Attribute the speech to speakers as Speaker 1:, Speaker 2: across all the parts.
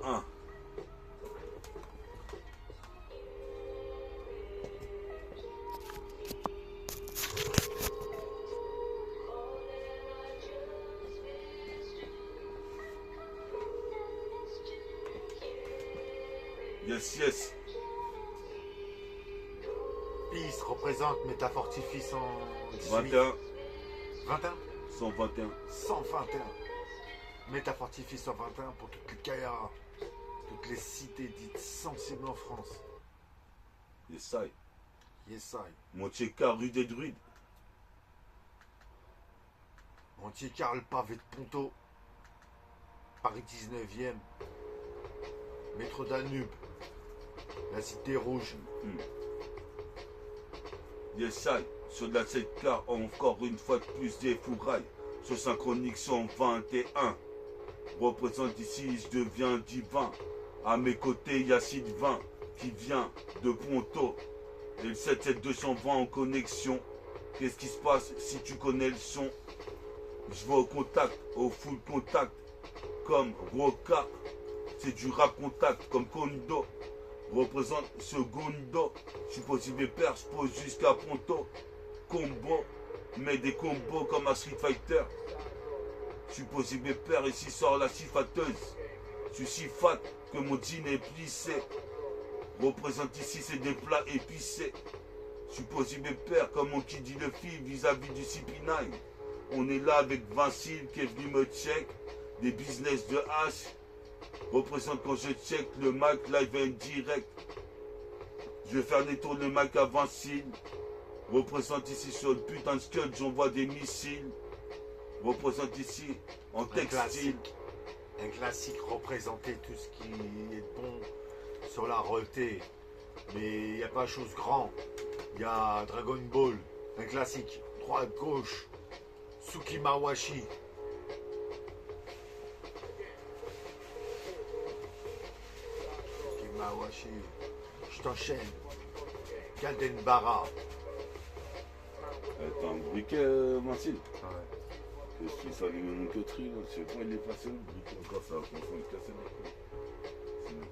Speaker 1: 1. Yes, yes.
Speaker 2: Peace représente Métafortifie 118.
Speaker 1: 21.
Speaker 2: 21
Speaker 1: 121.
Speaker 2: 121. Métafortifie 121 pour toutes les Kaya, toutes les cités dites sensibles en France.
Speaker 1: Yes, I.
Speaker 2: Yes, I.
Speaker 1: Montier-Car, rue des Druides.
Speaker 2: Montier-Car, le pavé de Ponto. Paris 19e. Métro Danube. La cité rouge.
Speaker 1: Yes, I. Sur la 7K, encore une fois de plus des fourrailles. Sur Synchronique 121. Représente ici, je deviens divin. À mes côtés, il y a Sylvain qui vient de Ponto. Et le 77220 en connexion. Qu'est-ce qui se passe si tu connais le son? Je vais au contact, au full contact. Comme Roca. C'est du rap contact comme Kondo. Représente Segundo. Je suis possible père, je pose jusqu'à Ponto. Combo. Mais des combos comme un Street Fighter. Je suis possible père, ici sort la sifateuse. Je suis si fat que mon jean est plissé. Représente ici c'est des plats épicés. Je suis possible père comme mon qui dit le fil vis-à-vis du CP9. On est là avec Vincile qui est venu me check. Des business de H. Représente quand je check le mic live en direct. Je vais faire des tours de mic à Vincile. Représente ici sur le putain de scud, j'envoie des missiles. Représente ici en textile.
Speaker 2: Un classique représentait tout ce qui est bon sur la roleté. Mais il n'y a pas chose grand. Il y a Dragon Ball, un classique. Droite, gauche. Tsukimawashi. Tsukimawashi. Je t'enchaîne. Galdenbara.
Speaker 1: T'as un briquet, Vincile?
Speaker 2: Ouais.
Speaker 1: Je suis allumé mon coterie, là. Je sais pas, il est passé où le briquet encore, ça va commencer à me casser la couille. Sinon.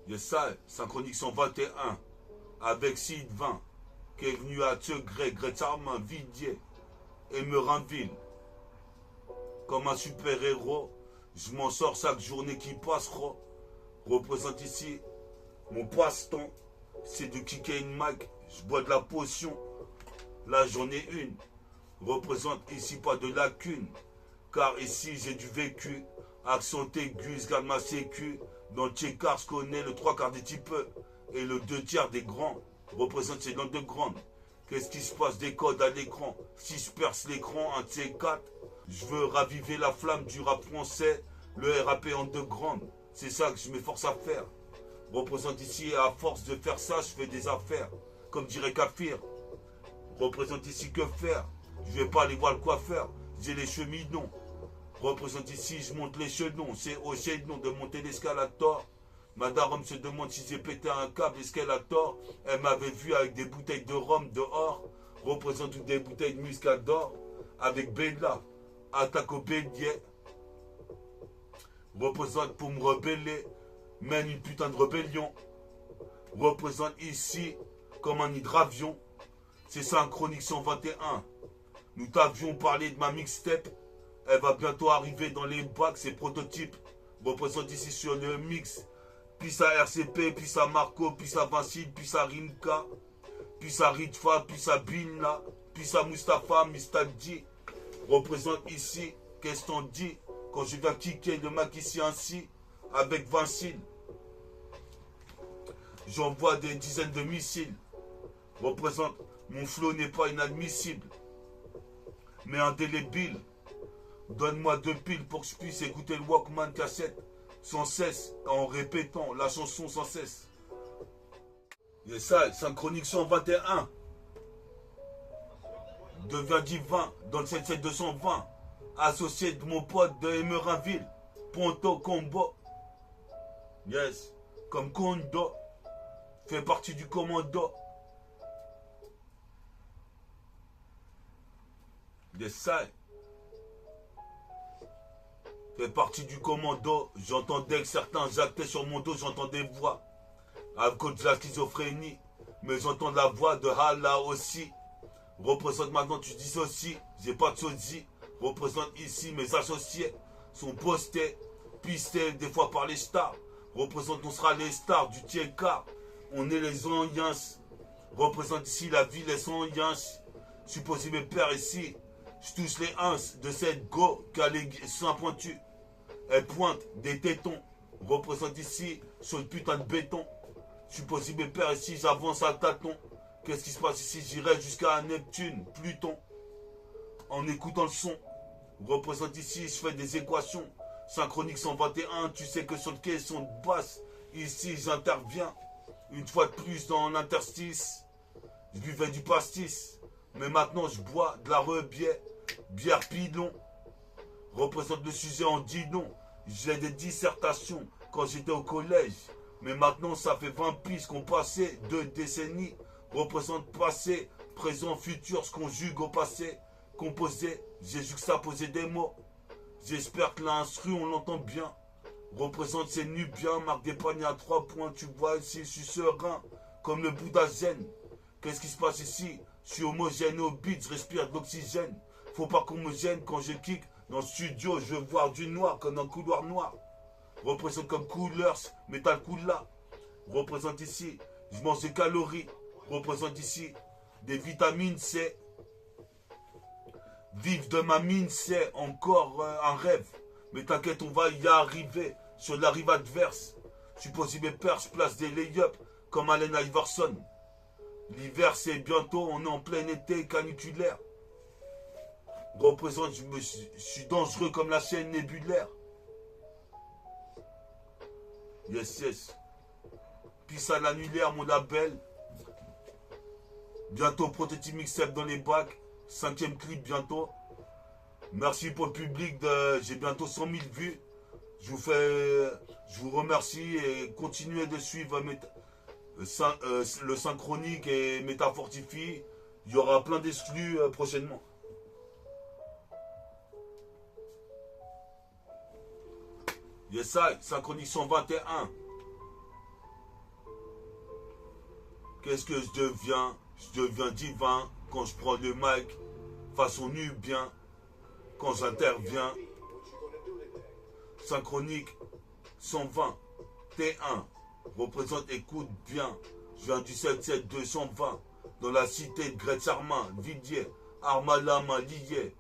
Speaker 1: Yes, ça, Synchronique 121, avec Sid 20, qui est venu à Tegré, Gretzarmin, Vidier et Meurinville. Comme un super-héros, je m'en sors chaque journée qui passera. Représente ici mon passe-temps, c'est de kicker une mic, je bois de la potion. Là j'en ai une. Représente ici pas de lacune, car ici j'ai du vécu. Accent aigu, je garde ma sécu. Dans le check-car, je connais le 3 quarts des types et le 2 tiers des grands. Représente ces langues de grandes. Qu'est-ce qui se passe des codes à l'écran? Si je perce l'écran, un de ces 4. Je veux raviver la flamme du rap français, le RAP en deux grandes. C'est ça que je m'efforce à faire. Représente ici, à force de faire ça, je fais des affaires. Comme dirait Kafir. Représente ici que faire? Je vais pas aller voir le coiffeur, j'ai les cheminons. Représente ici, je monte les chenons. C'est au chaînon de monter l'escalator. Madame se demande si j'ai pété un câble escalator. Elle m'avait vu avec des bouteilles de rhum dehors. Représente des bouteilles de muscador. Avec Bella. Attaque au bélier. Représente pour me rebeller. Mène une putain de rébellion. Représente ici comme un hydravion. C'est Synchronique 121. Nous t'avions parlé de ma mixtape. Elle va bientôt arriver dans les bacs, c'est prototype. Représente ici sur le mix. Puis à RCP, puis à Marco, puis à Vincile, puis à Rinka, puis à Ritfa, puis à Binla, puis à Mustapha, Mistadji. Représente ici, qu'est-ce qu'on dit quand je viens kicker le mec ici ainsi, avec Vincile. J'envoie des dizaines de missiles. Représente, mon flow n'est pas inadmissible, mais indélébile. Donne-moi 2 piles pour que je puisse écouter le Walkman cassette sans cesse, en répétant la chanson sans cesse. Et ça, Synchronique 121. Devient divin dans le 77220. associé de mon pote de Emerinville, Ponto Combo. Yes, comme Kondo, fait partie du commando. Yes, ça. Fait partie du commando. J'entendais que certains actaient sur mon dos, j'entends des voix. À cause de la schizophrénie. Mais j'entends la voix de Allah aussi. Représente maintenant, tu dissocies. J'ai pas de sosie. Représente ici mes associés. Sont postés, pistés des fois par les stars. Représente, on sera les stars du tiers-quart. On est les Onyens. Représente ici la ville des Onyens. Supposé mes pères ici. Je touche les uns de cette go qui a les seins pointus. Elle pointe des tétons. Représente ici sur le putain de béton. Supposé mes pères ici, j'avance à tâtons. Qu'est-ce qui se passe ici? J'irai jusqu'à Neptune, Pluton. En écoutant le son. Représente ici, je fais des équations. Synchronique 121, tu sais que sur le quai, son de basse. Ici, j'interviens. Une fois de plus dans l'interstice. Je buvais du pastis. Mais maintenant, je bois de la rebière. Bière pilon. Représente le sujet en dit non. J'ai des dissertations quand j'étais au collège. Mais maintenant, ça fait 20 piges qu'on passait 2 décennies. Représente passé, présent, futur, se conjugue au passé. Composé, j'ai juxtaposé des mots. J'espère que l'instru, on l'entend bien. Représente ces Nubiens, marque des paniers à 3 points. Tu vois ici, je suis serein, comme le Bouddha zen. Qu'est-ce qui se passe ici? Je suis homogène au beat, je respire de l'oxygène. Faut pas qu'on me gêne quand je kick. Dans le studio, je veux voir du noir comme dans le couloir noir. Représente comme Coolers, Metal Cool-là. Représente ici, je mange des calories. Représente ici, des vitamines C. Vivre de ma mine, c'est encore un rêve. Mais t'inquiète, on va y arriver. Sur la rive adverse. Supposé mes pères, je place des lay-up comme Allen Iverson. L'hiver, c'est bientôt, on est en plein été caniculaire. Représente, je suis dangereux comme la chaîne nébulaire. Yes, yes. Pisse à l'annulaire, mon label. Bientôt, prototype mixtape dans les bacs. 5e clip bientôt. Merci pour le public. J'ai bientôt 100 000 vues. Je vous remercie et continuez de suivre le synchronique et Métafortifie. Il y aura plein d'exclus prochainement. Yes, I, synchronique 121. Qu'est-ce que je deviens? Je deviens divin quand je prends le mic, façon nubien, quand j'interviens. Synchronique 120, T1, représente, écoute bien. Je viens du 77 220, dans la cité de Gretsarmin, Vidier, arme à la main liée,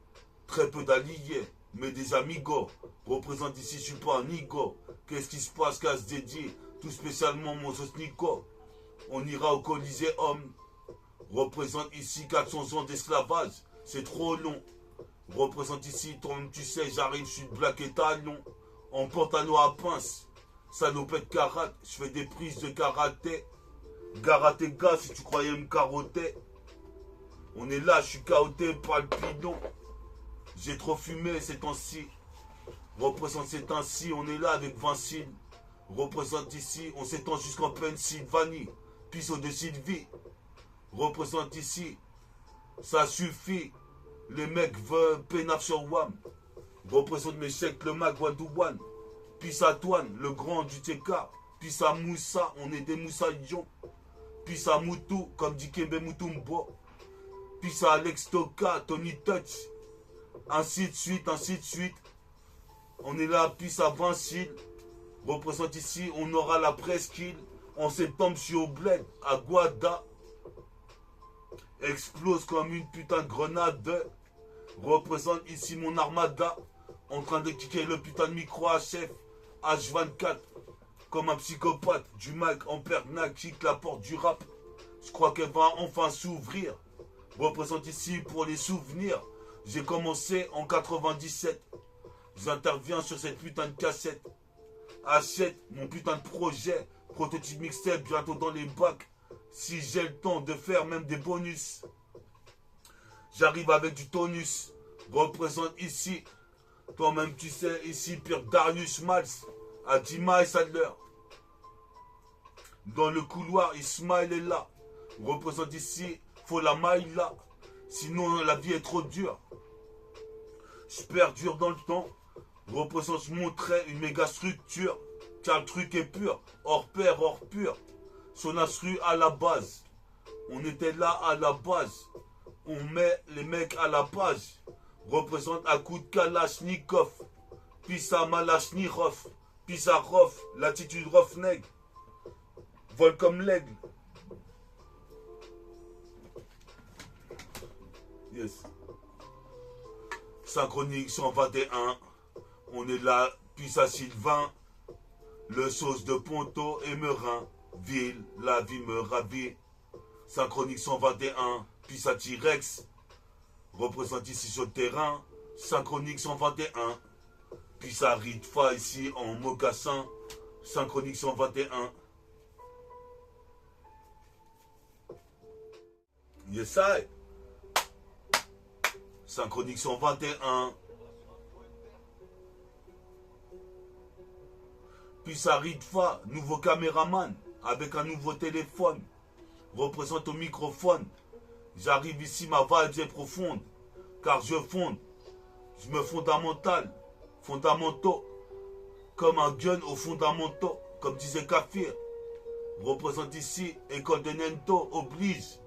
Speaker 1: très peu d'alliés, mais des amigos. Représente ici, je suis pas un nigo. Qu'est-ce qui se passe qu'à se dédier, tout spécialement mon sauce Nico. On ira au Coliséum. Représente ici 400 ans d'esclavage, c'est trop long. Représente ici, toi-même tu sais, j'arrive, je suis black et talon. En pantalon à pince, salopette karate, je fais des prises de karaté. Garatéga si tu croyais me carotter. On est là, je suis caoté par le pilon. J'ai trop fumé ces temps-ci. Représente ces temps-ci, on est là avec Vincile. Représente ici, on s'étend jusqu'en Pennsylvanie. Pisse au-dessus de vie. Représente ici, ça suffit. Les mecs veulent pénaf sur WAM. Représente mes chèques, le mag one to one. Pisse à Toine, le grand du TK. Pisse à Moussa, on est des Moussaillons. Pisse à Moutou, comme dit Kembe Moutoumbo. Pisse à Alex Toka, Tony Touch. Ainsi de suite, ainsi de suite. On est là, pisse à Vincile. Représente ici, on aura la presqu'île. En septembre, je suis au bled, à Guada. Explose comme une putain de grenade. Représente ici mon armada. En train de kicker le putain de micro à chef. H24. Comme un psychopathe. Du mic en pernac. Kick la porte du rap. Je crois qu'elle va enfin s'ouvrir. Représente ici pour les souvenirs. J'ai commencé en 97. J'interviens sur cette putain de cassette. Achète mon putain de projet. Prototype mixtape bientôt dans les bacs. Si j'ai le temps de faire même des bonus. J'arrive avec du tonus. Représente ici Toi-même tu sais, ici Pierre Darius Mals, Adima et Sadler. Dans le couloir, Ismaël est là. Représente ici, faut la maille là. Sinon la vie est trop dure. Je perdure dans le temps. Représente mon trait, une méga structure. Car le truc est pur, hors pair, hors pur. Son instru à la base. On était là à la base. On met les mecs à la page. Représente à coup de Kalachnikov. Pisa Malachnikov. Pisa Rof. L'attitude Rofneg. Vol comme l'aigle. Yes. Synchronique 121. On est là. Pisa Sylvain. Le sauce de Ponto et Merin. Ville. La vie me ravit. Synchronique 121. Pisa T-Rex. Représente ici sur le terrain. Synchronique 121. Pisa Ritfa ici en mocassin. Synchronique 121. Yes, I. Synchronique 121. Pisa Ritfa, nouveau caméraman avec un nouveau téléphone. Représente au microphone. J'arrive ici, ma vibe est profonde. Car je fonde. Je me fondamental. Fondamentaux. Comme un gun aux fondamentaux. Comme disait Kafir. Représente ici, école de Nento, oblige.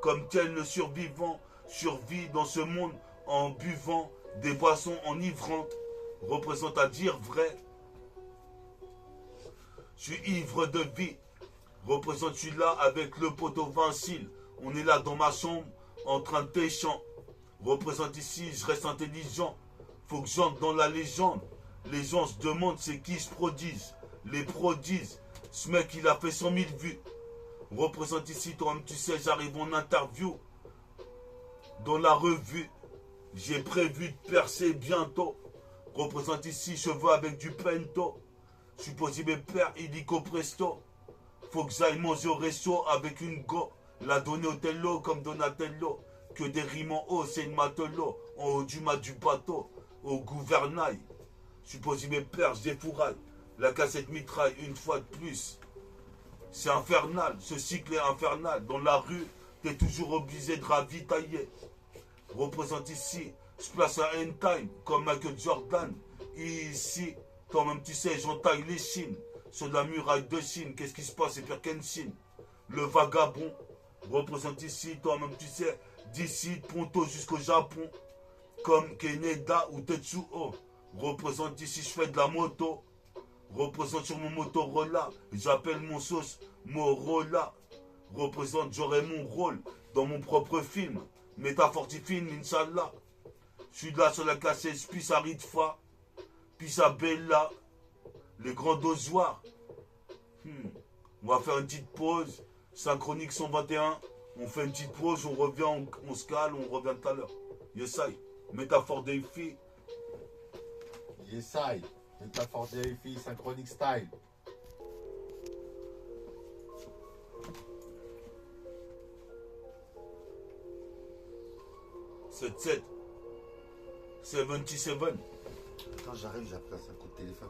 Speaker 1: Comme tel le survivant, survit dans ce monde en buvant des boissons enivrantes. Représente à dire vrai. Je suis ivre de vie. Représente, je suis là avec le poteau Vincile. On est là dans ma chambre, en train de t'échanger. Représente ici, je reste intelligent. Faut que j'entre dans la légende. Les gens se demandent c'est qui se prodige. Les prodiges. Ce mec, il a fait 100 000 vues. Représente ici, toi-même, tu sais, j'arrive en interview. Dans la revue. J'ai prévu de percer bientôt. Représente ici, cheveux avec du pento. Je suis possible père, illico presto. Faut que j'aille manger au resto avec une go. La donner au tello comme Donatello. Que des rimes en haut, c'est une matelot. En haut du mât du bateau. Au gouvernail. Je suis possible père, je défouraille. La cassette mitraille une fois de plus. C'est infernal, ce cycle est infernal. Dans la rue, t'es toujours obligé de ravitailler. Représente ici, je place un end time comme Michael Jordan. Ici, toi-même tu sais, j'entaille les chines. Sur la muraille de Chine, qu'est-ce qui se passe? C'est pire qu'une Chine. Le vagabond représente ici, toi-même tu sais, d'ici, Ponto jusqu'au Japon. Comme Keneda ou Tetsuo. Représente ici, je fais de la moto. Représente sur mon Motorola. J'appelle mon sauce Morola. Représente, j'aurai mon rôle dans mon propre film. Métafortifine, Inch'Allah. Je suis là sur la cassette, puis ça Ritfa. Puis ça Bella. Les grands dosoirs. On va faire une petite pause. Synchronique 121. On fait une petite pause, on revient, on se calme, on revient tout à l'heure. Yes, I. Métaphore des filles.
Speaker 2: Yes, I. Métaphore des filles, synchronique style.
Speaker 1: C'est 7. 77.
Speaker 2: Quand j'arrive, j'appelle un coup de téléphone.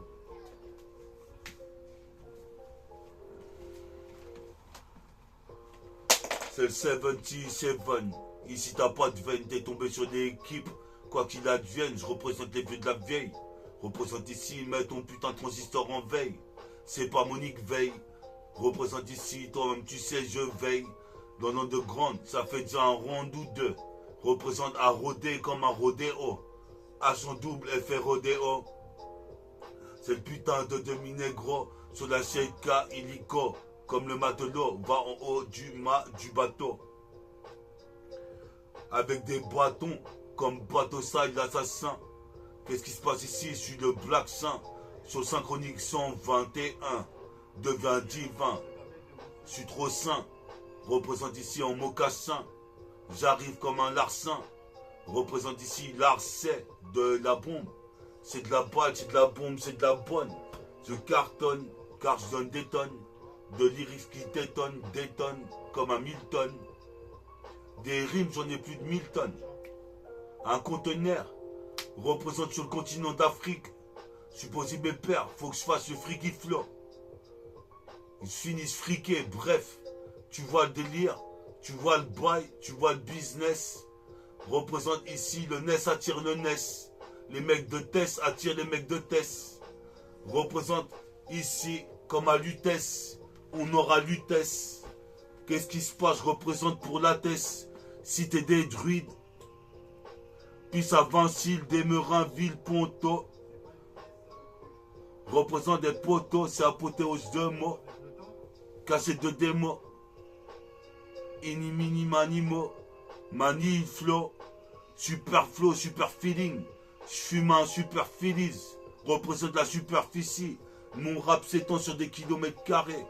Speaker 1: C'est le 77. Ici, t'as pas de veine, t'es tombé sur des équipes. Quoi qu'il advienne, je représente les vieux de la vieille. Représente ici, mets ton putain de transistor en veille. C'est pas Monique Veille. Représente ici, toi-même tu sais, je veille. Dans l'underground, ça fait déjà un round ou deux. Représente à rôder comme un rodéo. À son double effet rodéo. C'est le putain de demi-négro sur la Sheikha illico. Comme le matelot va en haut du mât du bateau. Avec des bâtons comme bateau side l'assassin. Qu'est-ce qui se passe ici? Je suis le Black Saint. Sur Synchronique 121. Deviens divin. Je suis trop sain. Représente ici en mocassin. J'arrive comme un larcin. Représente ici l'arcet de la bombe. C'est de la balle, c'est de la bombe, c'est de la bonne. Je cartonne, car je donne des tonnes. De lyrics qui détonne comme un Milton. Des rimes, j'en ai plus de 1000 tonnes. Un conteneur représente sur le continent d'Afrique. Supposé mes pères, faut que je fasse le friki flow. Ils finissent friqués, bref. Tu vois le délire, tu vois le bail, tu vois le business. Représente ici, le NES attire le NES. Les mecs de Tess attirent les mecs de Tess. Représente ici, comme à Lutèce, on aura Lutèce. Qu'est-ce qui se passe? Je représente pour la Tess. Cité des druides. Puis à Vincile, Desmerins, Ville, Ponto. Représente des poteaux, c'est apothéose de mots. Caché de démos. Ini mini manimo. Mani flow. Super flow, super feeling. Je fume un super feliz. Représente la superficie. Mon rap s'étend sur des kilomètres carrés.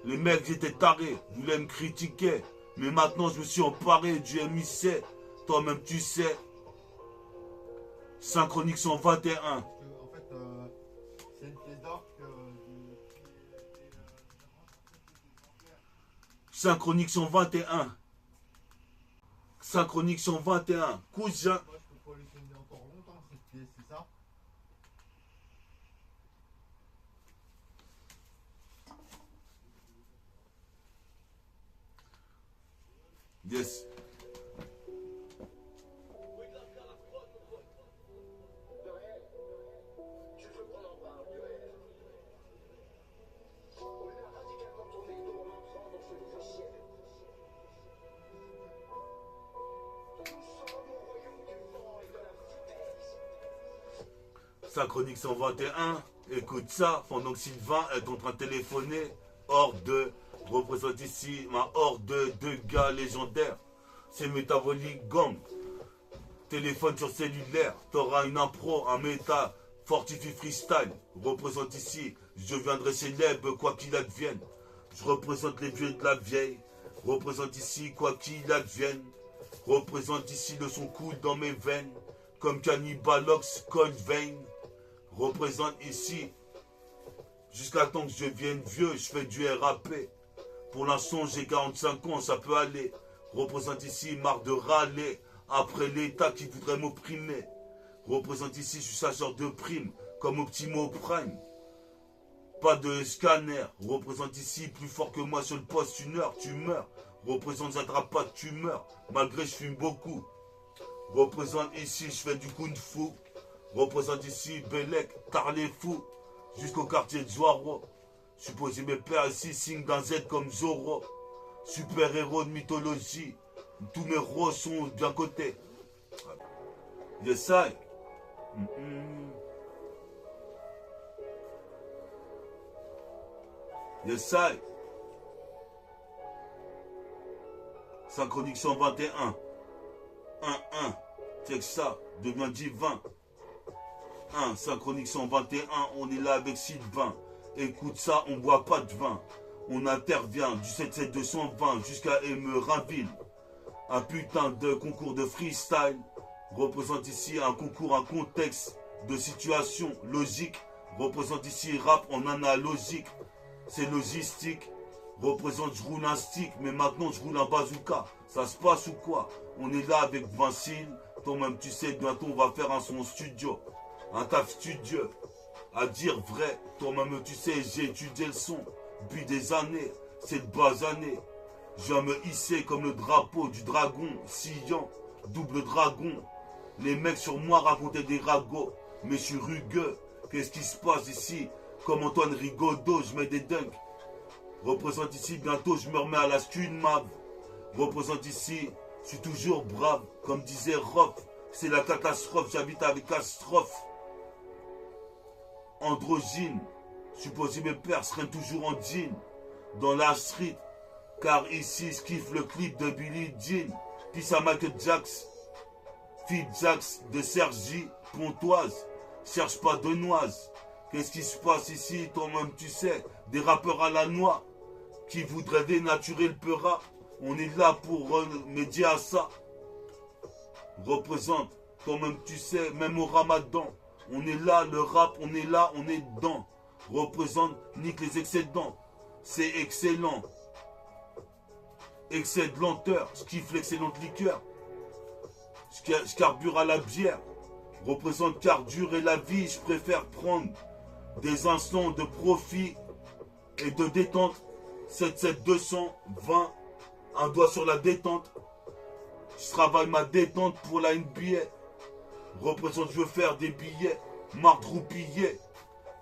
Speaker 1: Les mecs étaient tarés, voulaient me critiquer. Mais maintenant je me suis emparé du MIC. Toi-même tu sais. Synchronique 121.
Speaker 2: En fait, c'est une pièce d'or que...
Speaker 1: Synchronique 121. Synchronique 121. Cousin.
Speaker 2: Moi, je peux collectionner encore longtemps cette pièce, c'est ça?
Speaker 1: Yes. Synchronique 121, écoute ça, pendant que Sylvain est en train de téléphoner, horde, représente ici ma horde de gars légendaires. C'est Métabolique Gang. Téléphone sur cellulaire, t'auras une impro, un méta, fortifie freestyle. Représente ici, je viendrai célèbre quoi qu'il advienne. Je représente les vieux de la vieille. Représente ici quoi qu'il advienne. Représente ici le son cool dans mes veines. Comme Cannibalox, Cold Vein. Représente ici, jusqu'à temps que je devienne vieux, je fais du RAP. Pour l'instant, j'ai 45 ans, ça peut aller. Représente ici, marre de râler, après l'État qui voudrait m'opprimer. Représente ici, je suis chasseur de primes, comme Optimo Prime. Pas de scanner, représente ici, plus fort que moi sur le poste, une heure, tu meurs. Représente, j'attrape pas, tu meurs, malgré je fume beaucoup. Représente ici, je fais du kung fu. Représente ici Bélec, Tarlé Fou, jusqu'au quartier de Zoaro. Supposé mes pères ici signent d'un Z comme Zoro. Super héros de mythologie. Tous mes roses sont bien cotés. Yes, I. Yes, I. Synchronique 121. 1-1. Check ça. Devient divin. 1, Synchronique 121, on est là avec Sylvain. Écoute ça, on boit pas de vin. On intervient du 77220 jusqu'à Emerainville. Un putain de concours de freestyle. Représente ici un concours, un contexte de situation logique. Représente ici rap en analogique. C'est logistique. Représente, je roule un stick, mais maintenant je roule un bazooka. Ça se passe ou quoi? On est là avec Vincile. Toi-même tu sais, bientôt on va faire un son studio. Un taf studieux, à dire vrai, toi-même tu sais, j'ai étudié le son, depuis des années, c'est de bas années. Je viens me hisser comme le drapeau du dragon, sillant, double dragon. Les mecs sur moi racontaient des ragots, mais je suis rugueux. Qu'est-ce qui se passe ici? Comme Antoine Rigaudot, je mets des dunks. Représente ici, bientôt je me remets à la Stunmab. Représente ici, je suis toujours brave, comme disait Rof. C'est la catastrophe, j'habite avec catastrophe. Androgyne, supposé mes pères seraient toujours en jean. Dans la street, car ici je kiffe le clip de Billie Jean. Puis ça Michael Jackson. Fille Jax de Sergi, Pontoise. Cherche pas de noise. Qu'est-ce qui se passe ici? Toi-même tu sais, des rappeurs à la noix qui voudraient dénaturer le peura. On est là pour remédier à ça. Représente, toi-même tu sais, même au ramadan. On est là, le rap, on est là, on est dedans. Représente, nique les excédents. C'est excellent. Excès de lenteur, je kiffe l'excellente liqueur. Je carbure à la bière. Représente cardurer la vie, je préfère prendre des instants de profit et de détente. 77220, un doigt sur la détente. Je travaille ma détente pour la NBA. Représente, je veux faire des billets, marre roupillé.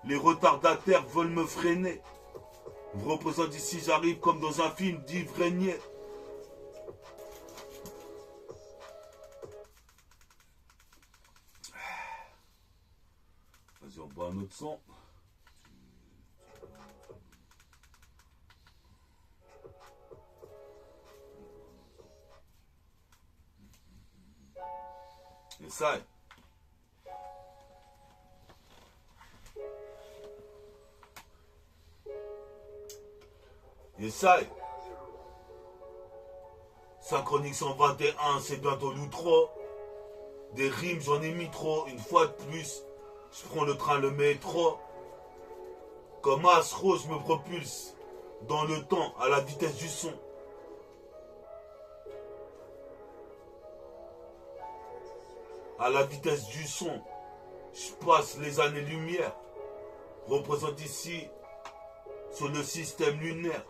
Speaker 1: Les retardataires veulent me freiner. Représente ici, j'arrive comme dans un film d'Yves Régnier. Vas-y, on boit un autre son. Et ça. Et ça. Synchronique 121, c'est bientôt l'outro. Des rimes, j'en ai mis trop. Une fois de plus, je prends le train, le métro. Comme Astro, je me propulse dans le temps à la vitesse du son. À la vitesse du son, je passe les années-lumière. Représente ici sur le système lunaire.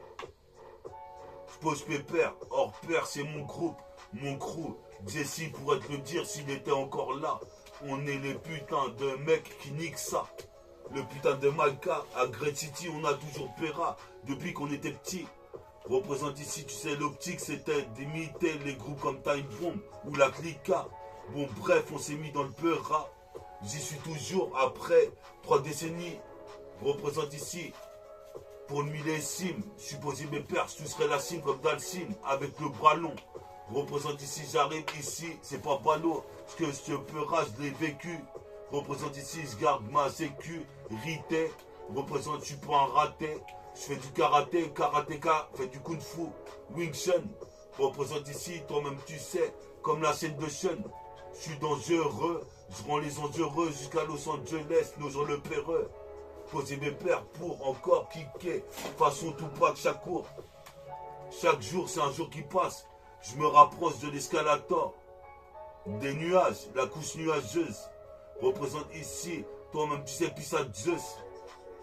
Speaker 1: Je pose pépère, hors pair, c'est mon groupe, mon crew. Jesse pourrait te le dire s'il était encore là. On est les putains de mecs qui niquent ça. Le putain de Malka, à Great City, on a toujours Pera depuis qu'on était petits. Représente ici, tu sais, l'optique, c'était d'imiter les groupes comme Time Bomb ou la Clica. Bon, bref, on s'est mis dans le Pera. J'y suis toujours après 3 décennies. Représente ici, pour le millésime, supposé mes pères, tu serais la cime comme Dalsim, avec le bras long. Représente ici, j'arrive ici, c'est pas ballot. Ce que je Pera, je l'ai vécu. Représente ici, je garde ma sécurité. Représente, je suis pas un raté. Je fais du karaté, karatéka, fais du kung fu, Wing Chun. Représente ici, toi-même tu sais, comme la scène de Chun. Je suis dangereux, je rends les gens heureux jusqu'à Los Angeles, nos gens le péreux. Poser mes pères pour encore kicker, façon Tupac Shakur. Chaque jour c'est un jour qui passe, je me rapproche de l'escalator. Des nuages, la couche nuageuse. Représente ici, toi-même tu sais, puis ça Zeus,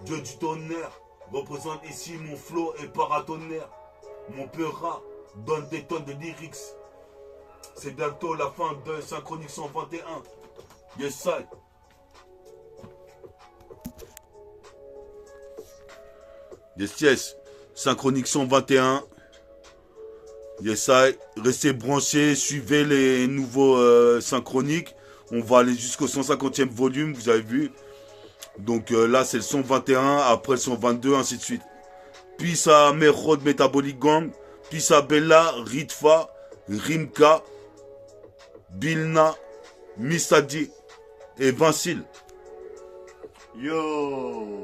Speaker 1: Dieu du tonnerre. Représente ici mon flow et paratonnerre. Mon Pera donne des tonnes de lyrics. C'est bientôt la fin de Synchronique 121. Yes, I. Yes. Synchronique 121. Yes, I. Restez branchés, suivez les nouveaux synchroniques. On va aller jusqu'au 150e volume, vous avez vu. Donc là, c'est le 121, après le 122, ainsi de suite. Peace à Merod Metabolic Gang. Peace à Bella, Ritfa, Rimka, Bilna, Missadi et Vincile.
Speaker 2: Yo!